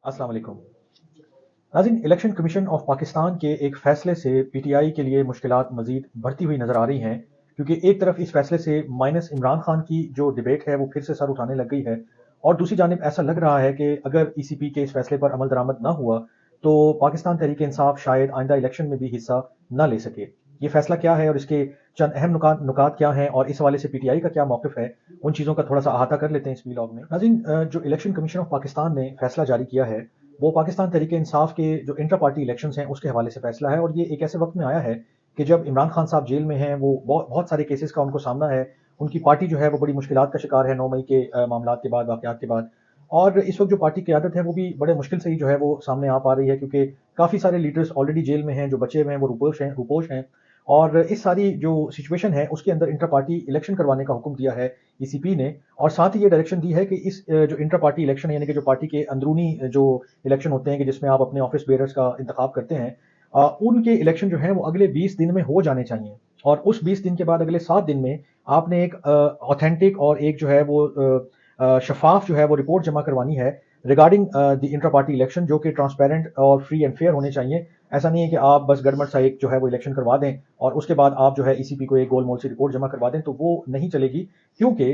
अस्सलाम वालेकुम। नाज़रीन, इलेक्शन कमीशन ऑफ पाकिस्तान के एक फ़ैसले से पीटीआई के लिए मुश्किलात मज़ीद बढ़ती हुई नज़र आ रही हैं, क्योंकि एक तरफ इस फ़ैसले से माइनस इमरान खान की जो डिबेट है वो फिर से सर उठाने लग गई है, और दूसरी जानिब ऐसा लग रहा है कि अगर ईसीपी के इस फ़ैसले पर अमल दरामद ना हुआ तो पाकिस्तान तहरीक इंसाफ शायद आइंदा इलेक्शन में भी हिस्सा न ले सके। ये फ़ैसला क्या है और इसके चंद अहम नुकात क्या हैं और इस हवाले से पीटीआई का क्या मौक़िफ़ है, उन चीज़ों का थोड़ा सा अहाता कर लेते हैं इस व्लॉग में। नाज़रीन, जो इलेक्शन कमीशन ऑफ पाकिस्तान ने फ़ैसला जारी किया है वो पाकिस्तान तहरीक इंसाफ के जो इंटर पार्टी इलेक्शंस हैं उसके हवाले से फैसला है, और ये एक ऐसे वक्त में आया है कि जब इमरान खान साहब जेल में हैं, वो बहुत सारे केसेस का उनको सामना है, उनकी पार्टी जो है वो बड़ी मुश्किलात का शिकार है 9 मई के मामलात के बाद, वाक़यात के बाद। और इस वक्त जो पार्टी की क़यादत है वो भी बड़े मुश्किल से ही जो है वो सामने आ पा रही है, क्योंकि काफ़ी सारे लीडर्स ऑलरेडी जेल में हैं, जो बचे हुए हैं वो रुपोश हैं। और इस सारी जो सिचुएशन है उसके अंदर इंटर पार्टी इलेक्शन करवाने का हुक्म दिया है ईसीपी ने, और साथ ही ये डायरेक्शन दी है कि इस जो इंटर पार्टी इलेक्शन है, यानी कि जो पार्टी के अंदरूनी जो इलेक्शन होते हैं कि जिसमें आप अपने ऑफिस बेयरर्स का इंतखाब करते हैं, उनके इलेक्शन जो है वो अगले 20 दिन में हो जाने चाहिए। और उस 20 दिन के बाद अगले 7 दिन में आपने एक ऑथेंटिक और एक जो है वो शफाफ जो है वो रिपोर्ट जमा करवानी है regarding the inter party election, जो कि ट्रांसपेरेंट और फ्री एंड फेयर होने चाहिए। ऐसा नहीं है कि आप बस गड़बड़ सा एक जो है वो इलेक्शन करवा दें और उसके बाद आप जो है ईसीपी को एक गोल मोल सी रिपोर्ट जमा करवा दें, तो वो नहीं चलेगी, क्योंकि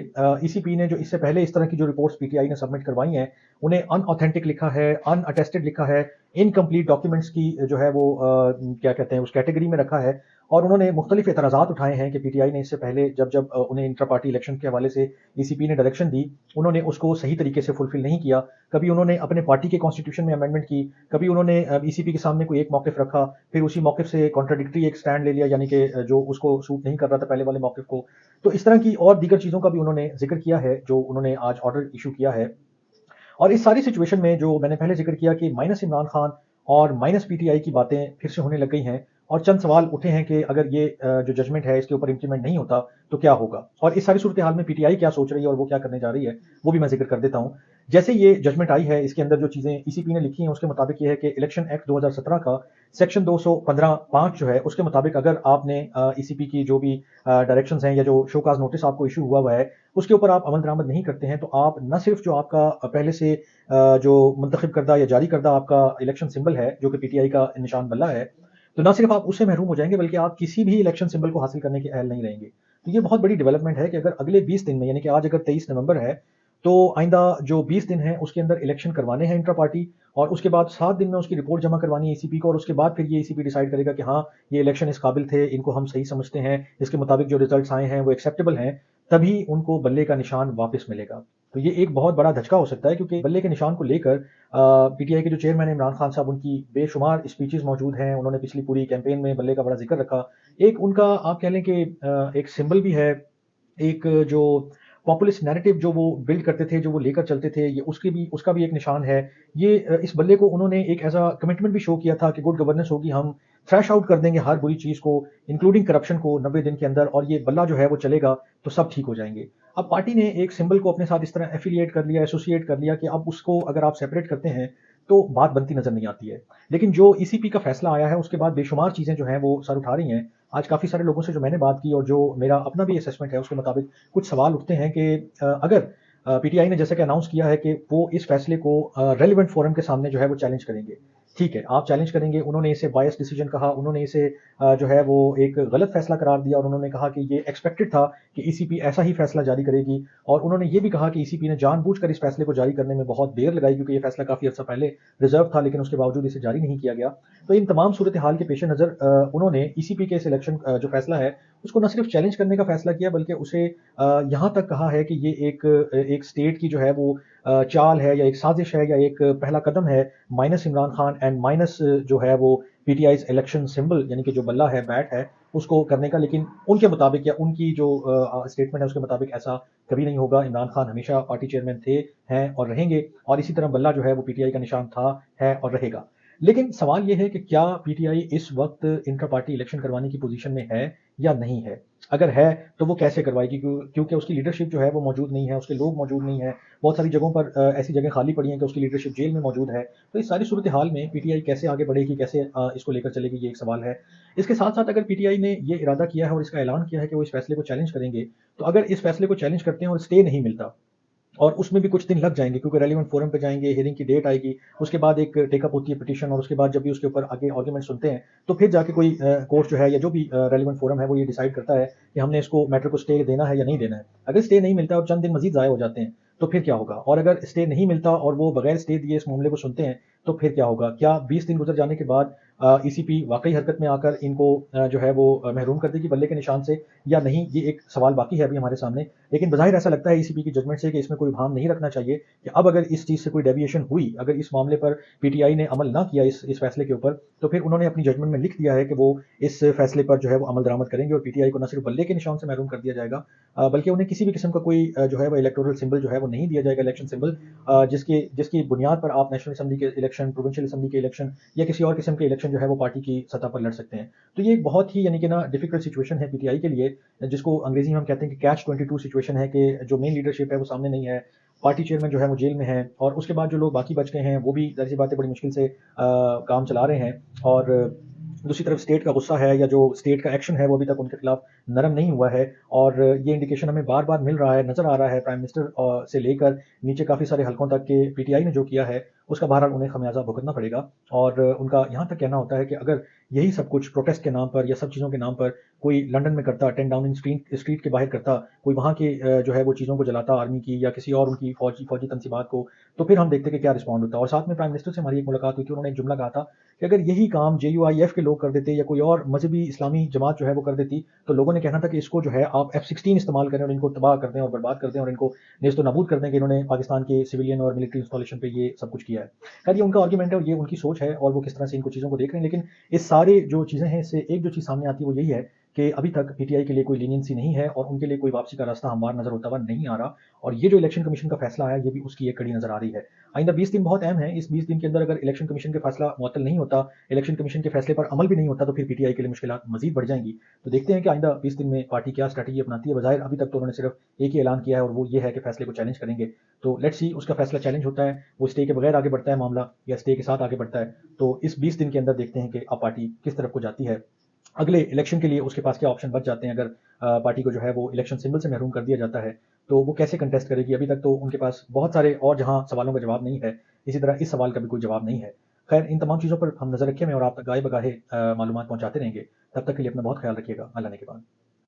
ईसीपी ने जो इससे पहले इस तरह की जो रिपोर्ट्स पीटीआई ने सबमिट करवाई हैं उन्हें अनऑथेंटिक लिखा है, अनअटेस्टेड लिखा है, इनकम्प्लीट डॉक्यूमेंट्स की जो है वो क्या कहते हैं उस कैटेगरी में रखा है। और उन्होंने मुख्तलिफ एतराज़ात उठाए हैं कि पीटीआई ने इससे पहले जब जब उन्हें इंटर पार्टी इलेक्शन के हवाले से ईसीपी ने डायरेक्शन दी, उन्होंने उसको सही तरीके से फुलफिल नहीं किया। कभी उन्होंने अपने पार्टी के कॉन्स्टिट्यूशन में अमेंडमेंट की, कभी उन्होंने ईसीपी के सामने कोई एक मौक़िफ़ रखा, फिर उसी मौक़िफ़ से कॉन्ट्राडिक्टरी एक स्टैंड ले लिया, यानी कि जो उसको सूट नहीं कर रहा था पहले वाले मौक़िफ़ को। तो इस तरह की और दीगर चीज़ों का भी उन्होंने ज़िक्र किया है, जो उन्होंने आज ऑर्डर इश्यू किया है। और इस सारी सिचुएशन में जो मैंने पहले जिक्र किया कि माइनस इमरान खान और माइनस पीटीआई की बातें फिर से होने लग गई हैं, और चंद सवाल उठे हैं कि अगर ये जो जजमेंट है इसके ऊपर इंप्लीमेंट नहीं होता तो क्या होगा, और इस सारी सूरत हाल में पीटीआई क्या सोच रही है और वो क्या करने जा रही है, वो भी मैं जिक्र कर देता हूँ। जैसे ये जजमेंट आई है, इसके अंदर जो चीज़ें ईसीपी ने लिखी हैं उसके मुताबिक ये है कि इलेक्शन एक्ट 2017 का सेक्शन 215(5) जो है उसके मुताबिक अगर आपने ईसीपी की जो भी डायरेक्शंस हैं या जो शोकाज नोटिस आपको इशू हुआ है उसके ऊपर आप अमल दरामद नहीं करते हैं, तो आप न सिर्फ जो आपका पहले से जो मुंतखब करदा या जारी करदा आपका इलेक्शन सिंबल है, जो कि पीटीआई का निशान बल्ला है, तो न सिर्फ आप उससे महरूम हो जाएंगे बल्कि आप किसी भी इलेक्शन सिंबल को हासिल करने के अहल नहीं रहेंगे। तो ये बहुत बड़ी डेवलपमेंट है कि अगर अगले 20 दिन में, यानी कि आज अगर 23 नवंबर है, तो आइंदा जो 20 दिन है उसके अंदर इलेक्शन करवाने हैं इंट्रा पार्टी, और उसके बाद 7 दिन में उसकी रिपोर्ट जमा करवानी है ईसीपी को, और उसके बाद फिर ये ईसीपी डिसाइड करेगा कि हाँ, ये इलेक्शन इस काबिल थे, इनको हम सही समझते हैं, इसके मुताबिक जो रिजल्ट्स आए हैं वो एक्सेप्टेबल हैं, तभी उनको बल्ले का निशान वापस मिलेगा। तो ये एक बहुत बड़ा धचका हो सकता है, क्योंकि बल्ले के निशान को लेकर पीटीआई के जो चेयरमैन इमरान खान साहब, उनकी बेशुमार स्पीचेस मौजूद हैं, उन्होंने पिछली पूरी कैंपेन में बल्ले का बड़ा जिक्र रखा। एक उनका आप कह लें कि एक सिंबल भी है, एक जो पॉपुलिस्ट नैरेटिव जो वो बिल्ड करते थे, जो वो लेकर चलते थे, ये उसका भी एक निशान है। ये इस बल्ले को उन्होंने एक ऐसा कमिटमेंट भी शो किया था कि गुड गवर्नेंस होगी, हम थ्रैश आउट कर देंगे हर बुरी चीज़ को, इंक्लूडिंग करप्शन को 90 दिन के अंदर, और ये बल्ला जो है वो चलेगा तो सब ठीक हो जाएंगे। अब पार्टी ने एक सिंबल को अपने साथ इस तरह एफिलिएट कर लिया, एसोसिएट कर लिया, कि अब उसको अगर आप सेपरेट करते हैं तो बात बनती नजर नहीं आती है। लेकिन जो ईसीपी का फैसला आया है उसके बाद बेशुमार चीज़ें जो हैं वो सर उठा रही हैं। आज काफ़ी सारे लोगों से जो मैंने बात की और जो मेरा अपना भी असेसमेंट है उसके मुताबिक कुछ सवाल उठते हैं कि अगर पीटीआई ने जैसे कि अनाउंस किया है कि वो इस फैसले को रेलिवेंट फोरम के सामने जो है वो चैलेंज करेंगे। ठीक है, आप चैलेंज करेंगे, उन्होंने इसे बायस डिसीजन कहा, उन्होंने इसे जो है वो एक गलत फैसला करार दिया, और उन्होंने कहा कि ये एक्सपेक्टेड था कि ईसीपी ऐसा ही फैसला जारी करेगी, और उन्होंने ये भी कहा कि ईसीपी ने जानबूझकर इस फैसले को जारी करने में बहुत देर लगाई, क्योंकि ये फैसला काफ़ी अर्सा पहले रिजर्व था, लेकिन उसके बावजूद इसे जारी नहीं किया गया। तो इन तमाम सूरत हाल के पेश नज़र उन्होंने ईसीपी के इस इलेक्शन जो फैसला है उसको न सिर्फ चैलेंज करने का फैसला किया, बल्कि उसे यहाँ तक कहा है कि ये एक स्टेट की जो है वो चाल है, या एक साजिश है, या एक पहला कदम है minus Imran Khan and minus जो है वो पीटीआई इलेक्शन सिंबल, यानी कि जो बल्ला है, बैट है, उसको करने का। लेकिन उनके मुताबिक, या उनकी जो स्टेटमेंट है उसके मुताबिक, ऐसा कभी नहीं होगा। इमरान खान हमेशा पार्टी चेयरमैन थे, हैं और रहेंगे, और इसी तरह बल्ला जो है वो पीटीआई का निशान था, है और रहेगा। लेकिन सवाल ये है कि क्या पीटीआई इस वक्त इंटर पार्टी इलेक्शन करवाने की पोजीशन में है या नहीं है। अगर है तो वो कैसे करवाएगी, क्योंकि उसकी लीडरशिप जो है वो मौजूद नहीं है, उसके लोग मौजूद नहीं है, बहुत सारी जगहों पर ऐसी जगह खाली पड़ी हैं कि उसकी लीडरशिप जेल में मौजूद है। तो इस सारी सूरत हाल में पीटीआई कैसे आगे बढ़ेगी, कैसे इसको लेकर चलेगी, ये एक सवाल है। इसके साथ साथ अगर पीटीआई ने ये इरादा किया है और इसका ऐलान किया है कि वो इस फैसले को चैलेंज करेंगे, तो अगर इस फैसले को चैलेंज करते हैं और स्टे नहीं मिलता, और उसमें भी कुछ दिन लग जाएंगे क्योंकि रेलिवेंट फोरम पे जाएंगे, हियरिंग की डेट आएगी, उसके बाद एक टेकअप होती है पिटीशन, और उसके बाद जब भी उसके ऊपर आगे आर्ग्यूमेंट सुनते हैं तो फिर जाके कोई कोर्ट जो है या जो भी रेलिवेंट फोरम है वो ये डिसाइड करता है कि हमने इसको मैटर को स्टे देना है या नहीं देना है। अगर स्टे नहीं मिलता और चंद दिन मजीद ज़ाया हो जाते हैं तो फिर क्या होगा, और अगर स्टे नहीं मिलता और वो बगैर स्टे दिए इस मामले को सुनते हैं तो फिर क्या होगा। क्या 20 दिन गुजर जाने के बाद ईसीपी वाकई हरकत में आकर इनको जो है वो महरूम कर देगी बल्ले के निशान से या नहीं, ये एक सवाल बाकी है अभी हमारे सामने। लेकिन बज़ाहिर ऐसा लगता है ईसीपी की जजमेंट से कि इसमें कोई भाम नहीं रखना चाहिए कि अब अगर इस चीज़ से कोई डेविएशन हुई, अगर इस मामले पर पीटीआई ने अमल ना किया इस फैसले के ऊपर, तो फिर उन्होंने अपनी जजमेंट में लिख दिया है कि वो इस फैसले पर जो है वो अमल दरामद करेंगे और पीटीआई को न सिर्फ बल्ले के निशान से महरूम कर दिया जाएगा बल्कि उन्हें किसी भी किस्म का कोई जो है वो इलेक्टोरल सिंबल जो है वो नहीं दिया जाएगा, इलेक्शन सिंबल जिसकी जिसकी बुनियाद पर आप नेशनल असेंबली के इलेक्शन, प्रोविंशियल असेंबली के इलेक्शन या किसी और किस्म के इलेक्शन जो है वो पार्टी की सतह पर लड़ सकते हैं। तो ये बहुत ही यानी कि ना डिफिकल्ट सिचुएशन है पीटीआई के लिए, जिसको अंग्रेजी में हम कहते हैं कि कैच 22 सिचुएशन है कि जो मेन लीडरशिप है वो सामने नहीं है, पार्टी चेयरमैन जो है वो जेल में है, और उसके बाद जो लोग बाकी बच गए हैं वो भी जाहिर सी बात है बड़ी मुश्किल से काम चला रहे हैं। और दूसरी तरफ स्टेट का गुस्सा है या जो स्टेट का एक्शन है वो अभी तक उनके खिलाफ नरम नहीं हुआ है, और ये इंडिकेशन हमें बार बार मिल रहा है, नजर आ रहा है प्राइम मिनिस्टर से लेकर नीचे काफ़ी सारे हलकों तक के पीटीआई ने जो किया है उसका बहरहाल उन्हें खमियाजा भुगतना पड़ेगा। और उनका यहाँ तक कहना होता है कि अगर यही सब कुछ प्रोटेस्ट के नाम पर या सब चीज़ों के नाम पर कोई लंदन में करता, 10 डाउनिंग स्ट्रीट के बाहर करता, कोई वहाँ के जो है वो चीज़ों को जलाता आर्मी की या किसी और उनकी फौजी तनसीबात को, तो फिर हम देखते कि क्या रिस्पॉन्ड होता। और साथ में प्राइम मिनिस्टर से हमारी एक मुलाकात हुई थी, उन्होंने एक जुमला कहा था कि अगर यही काम JUIF के लोग कर देते या कोई और मजहबी इस्लामी जमात जो है वो कर देती तो लोगों ने कहना था कि इसको जो है आप F-16 इस्तेमाल करें और इनको तबाह कर दें और बर्बाद कर दें और इनको नेस्तो नाबूद कर दें कि इन्होंने पाकिस्तान के सिविलियन और मिलिट्री इंस्टॉलेशन पे ये सब कुछ किया है। खैर ये उनका आर्ग्यूमेंट है और ये उनकी सोच है और वो किस तरह से इनको चीज़ों को देख रहे हैं, लेकिन इस सारे जो चीज़ें हैं इससे एक जो चीज़ सामने आती है वो यही है कि अभी तक पीटीआई के लिए कोई लीनियंसी नहीं है और उनके लिए कोई वापसी का रास्ता हमवार नजर होता हुआ नहीं आ रहा। और ये जो इलेक्शन कमीशन का फैसला है ये भी उसकी एक कड़ी नजर आ रही है। आइंदा 20 दिन बहुत अहम है, इस 20 दिन के अंदर अगर इलेक्शन कमीशन का फैसला मुअत्तल नहीं होता, इलेक्शन कमीशन के फैसले पर अमल भी नहीं होता, तो फिर पीटीआई के लिए मुश्किलात मजीद बढ़ जाएंगी। तो देखते हैं कि आइंदा 20 दिन में पार्टी क्या स्ट्रैटेजी अपनाती है। बज़ाहिर अभी तक तो उन्होंने सिर्फ एक ही ऐलान किया है और वो ये है कि फैसले को चैलेंज करेंगे। तो लेट्स सी उसका फैसला चैलेंज होता है, वो स्टे के बगैर आगे बढ़ता है मामला या स्टे के साथ आगे बढ़ता है। तो इस 20 दिन के अंदर देखते हैं कि अब पार्टी किस तरफ को जाती है। अगले इलेक्शन के लिए उसके पास क्या ऑप्शन बच जाते हैं अगर पार्टी को जो है वो इलेक्शन सिंबल से महरूम कर दिया जाता है, तो वो कैसे कंटेस्ट करेगी। अभी तक तो उनके पास बहुत सारे और जहां सवालों का जवाब नहीं है, इसी तरह इस सवाल का भी कोई जवाब नहीं है। खैर इन तमाम चीज़ों पर हम नजर रखें और आप तक गाहे बगाहे मालूमात पहुंचाते रहेंगे। तब तक के लिए अपना बहुत ख्याल रखिएगा। अल्लाह ने के बाद।